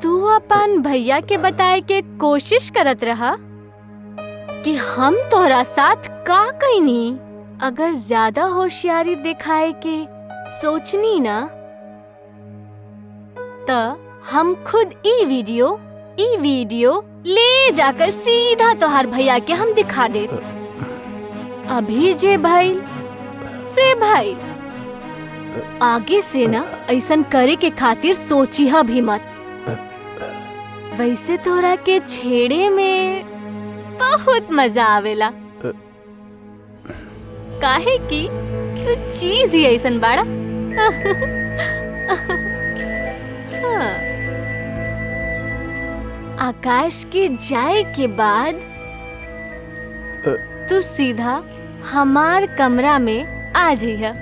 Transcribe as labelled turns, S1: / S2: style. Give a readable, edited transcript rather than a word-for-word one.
S1: तू अपन भैया के बताए के कोशिश करत रहा कि हम तोहरा साथ का कईनी। अगर ज्यादा होशियारी दिखाए के सोचनी ना त हम खुद ई वीडियो ले जाकर सीधा तोहार भैया के हम दिखा दे। अभी जे भइल से भइल, आगे से ना ऐसन करे के खातिर सोचिहा भी मत। वैसे तोरा के छेड़े में बहुत मजा आवेला, काहे कि तू चीज ही ऐसन बाड़ा। हाँ। आकाश के जाए के बाद तू सीधा हमार कमरा में आ जाइहा।